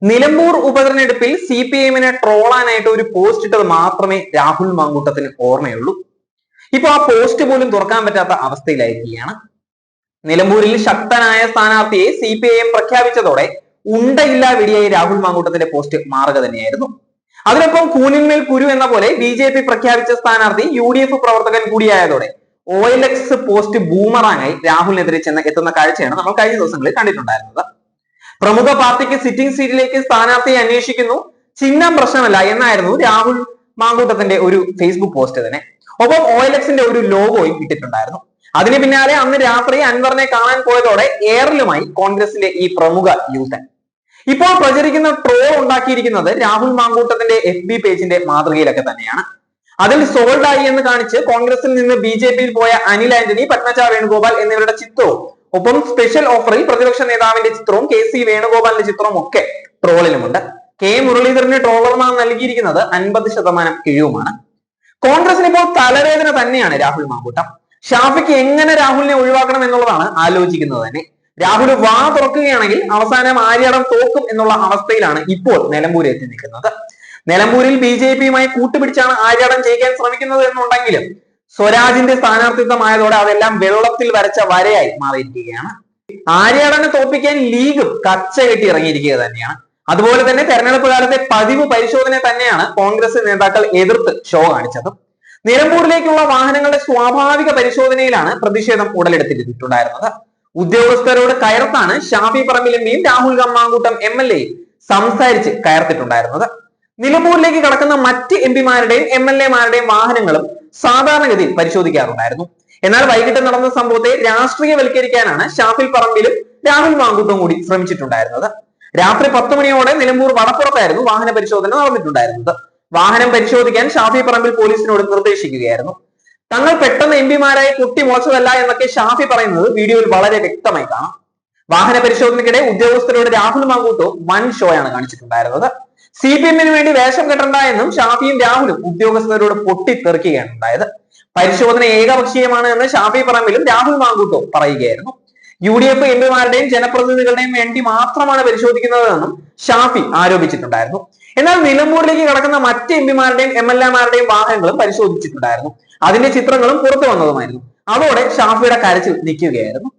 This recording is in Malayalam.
നിലമ്പൂർ ഉപതെരഞ്ഞെടുപ്പിൽ CPM-നെ ട്രോളാനായിട്ട് ഒരു പോസ്റ്റ് ഇട്ടത് മാത്രമേ രാഹുൽ മാങ്കൂട്ടത്തിന് ഓർമ്മയുള്ളൂ. ഇപ്പൊ ആ പോസ്റ്റ് പോലും തുറക്കാൻ പറ്റാത്ത അവസ്ഥയിലായിരിക്കുകയാണ്. നിലമ്പൂരിൽ ശക്തനായ സ്ഥാനാർത്ഥിയെ CPM പ്രഖ്യാപിച്ചതോടെ ഉണ്ടയില്ലാ വെടിയായി രാഹുൽ മാങ്കൂട്ടത്തിന്റെ പോസ്റ്റ് മാറുക തന്നെയായിരുന്നു. അതിനൊപ്പം കൂനിന്മേൽ കുരു എന്ന പോലെ BJP പ്രഖ്യാപിച്ച സ്ഥാനാർത്ഥി UDF പ്രവർത്തകൻ കൂടിയായതോടെ OLX പോസ്റ്റ് ബൂമറാങ്ങായി രാഹുലിനെതിരെ എത്തുന്ന കാഴ്ചയാണ് നമ്മൾ കഴിഞ്ഞ ദിവസങ്ങളിൽ കണ്ടിട്ടുണ്ടായിരുന്നത്. പ്രമുഖ പാർട്ടിക്ക് സിറ്റിംഗ് സീറ്റിലേക്ക് സ്ഥാനാർത്ഥിയെ അന്വേഷിക്കുന്നു, ചിഹ്നം പ്രശ്നമല്ല എന്നായിരുന്നു രാഹുൽ മാങ്കൂട്ടത്തിന്റെ ഒരു ഫേസ്ബുക്ക് പോസ്റ്റ് തന്നെ. ഒപ്പം OLX-ന്റെ ഒരു ലോഗോയും ഇട്ടിട്ടുണ്ടായിരുന്നു. അതിന് പിന്നാലെ അന്ന് രാത്രി അൻവറിനെ കാണാൻ പോയതോടെ എയറിലുമായി കോൺഗ്രസിന്റെ ഈ പ്രമുഖ യൂത്തൻ. ഇപ്പോൾ പ്രചരിക്കുന്ന ട്രോൾ ഉണ്ടാക്കിയിരിക്കുന്നത് രാഹുൽ മാങ്കൂട്ടത്തിന്റെ FB പേജിന്റെ മാതൃകയിലൊക്കെ തന്നെയാണ്. അതിൽ സോൾഡ് ആയി എന്ന് കാണിച്ച് കോൺഗ്രസിൽ നിന്ന് BJP-യിൽ പോയ അനിൽ ആന്റണി, പത്മജ വേണുഗോപാൽ എന്നിവരുടെ ചിത്രവും ഒപ്പം സ്പെഷ്യൽ ഓഫറിൽ പ്രതിപക്ഷ നേതാവിന്റെ ചിത്രവും KC വേണുഗോപാലിന്റെ ചിത്രവും ഒക്കെ ട്രോളിലുമുണ്ട്. K മുരളീധരന് ട്രോളർമാർ നൽകിയിരിക്കുന്നത് 50% കിഴിവുമാണ്. കോൺഗ്രസിന് ഇപ്പോൾ തലവേദന തന്നെയാണ് രാഹുൽ മാങ്കൂട്ടം. ഷാഫിക്ക് എങ്ങനെ രാഹുലിനെ ഒഴിവാക്കണം എന്നുള്ളതാണ് ആലോചിക്കുന്നത് തന്നെ. രാഹുൽ വാ തുറക്കുകയാണെങ്കിൽ അവസാനം ആര്യാടൻ തോക്കും എന്നുള്ള അവസ്ഥയിലാണ് ഇപ്പോൾ നിലമ്പൂർ എത്തി നിൽക്കുന്നത്. നിലമ്പൂരിൽ BJP-യുമായി കൂട്ടുപിടിച്ചാണ് ആര്യാടൻ ജയിക്കാൻ ശ്രമിക്കുന്നത് എന്നുണ്ടെങ്കിലും സ്വരാജിന്റെ സ്ഥാനാർത്ഥിത്വമായതോടെ അതെല്ലാം വെള്ളത്തിൽ വരച്ച വരയായി മാറിയിരിക്കുകയാണ്. ആര്യാടനെ തോൽപ്പിക്കാൻ ലീഗും കച്ച കെട്ടി ഇറങ്ങിയിരിക്കുക തന്നെയാണ്. അതുപോലെ തന്നെ തെരഞ്ഞെടുപ്പ് കാലത്തെ പതിവ് പരിശോധന തന്നെയാണ് കോൺഗ്രസ് നേതാക്കൾ എതിർത്ത് ഷോ കാണിച്ചത്. നിലമ്പൂരിലേക്കുള്ള വാഹനങ്ങളുടെ സ്വാഭാവിക പരിശോധനയിലാണ് പ്രതിഷേധം ഉടലെടുത്തിട്ടുണ്ടായിരുന്നത്. ഉദ്യോഗസ്ഥരോട് കയർത്താണ് ഷാഫി പറമ്പിൽ എംപിയും രാഹുൽ മാങ്കൂട്ടം MLA സംസാരിച്ച് കയർത്തിട്ടുണ്ടായിരുന്നത്. നിലമ്പൂരിലേക്ക് കടക്കുന്ന മറ്റ് MP-മാരുടെയും MLA-മാരുടെയും വാഹനങ്ങളും സാധാരണഗതിയിൽ പരിശോധിക്കാറുണ്ടായിരുന്നു. എന്നാൽ വൈകിട്ട് നടന്ന സംഭവത്തെ രാഷ്ട്രീയവൽക്കരിക്കാനാണ് ഷാഫി പറമ്പിലും രാഹുൽ മാങ്കൂട്ടവും കൂടി ശ്രമിച്ചിട്ടുണ്ടായിരുന്നത്. രാത്രി 10 മണിയോടെ നിലമ്പൂർ വടപ്പുറത്തായിരുന്നു വാഹന പരിശോധന നടന്നിട്ടുണ്ടായിരുന്നത്. വാഹനം പരിശോധിക്കാൻ ഷാഫി പറമ്പിൽ പോലീസിനോട് നിർദ്ദേശിക്കുകയായിരുന്നു. തങ്ങൾ പെട്ടെന്ന് MP-മാരായി പൊട്ടി മുളച്ചതല്ല എന്നൊക്കെ ഷാഫി പറയുന്നത് വീഡിയോയിൽ വളരെ വ്യക്തമായി കാണാം. വാഹന പരിശോധനയ്ക്കിടെ ഉദ്യോഗസ്ഥരോട് രാഹുൽ മാങ്കൂട്ടവും വൻ ഷോയാണ് കാണിച്ചിട്ടുണ്ടായിരുന്നത്. CPM-ന് വേണ്ടി വേഷം കെട്ടണ്ട എന്നും ഷാഫിയും രാഹുലും ഉദ്യോഗസ്ഥരോട് പൊട്ടിത്തെറിക്കുകയാണ് ഉണ്ടായത്. പരിശോധന ഏകപക്ഷീയമാണ് എന്ന് ഷാഫി പറമ്പിലും രാഹുൽ മാങ്കൂട്ടവും പറയുകയായിരുന്നു. UDF MP-മാരുടെയും ജനപ്രതിനിധികളുടെയും വേണ്ടി മാത്രമാണ് പരിശോധിക്കുന്നതെന്നും ഷാഫി ആരോപിച്ചിട്ടുണ്ടായിരുന്നു. എന്നാൽ നിലമ്പൂരിലേക്ക് കടക്കുന്ന മറ്റ് MP-മാരുടെയും MLA-മാരുടെയും വാഹനങ്ങളും പരിശോധിച്ചിട്ടുണ്ടായിരുന്നു. അതിന്റെ ചിത്രങ്ങളും പുറത്തു വന്നതുമായിരുന്നു. അതോടെ ഷാഫിയുടെ കരച്ചിൽ നിൽക്കുകയായിരുന്നു.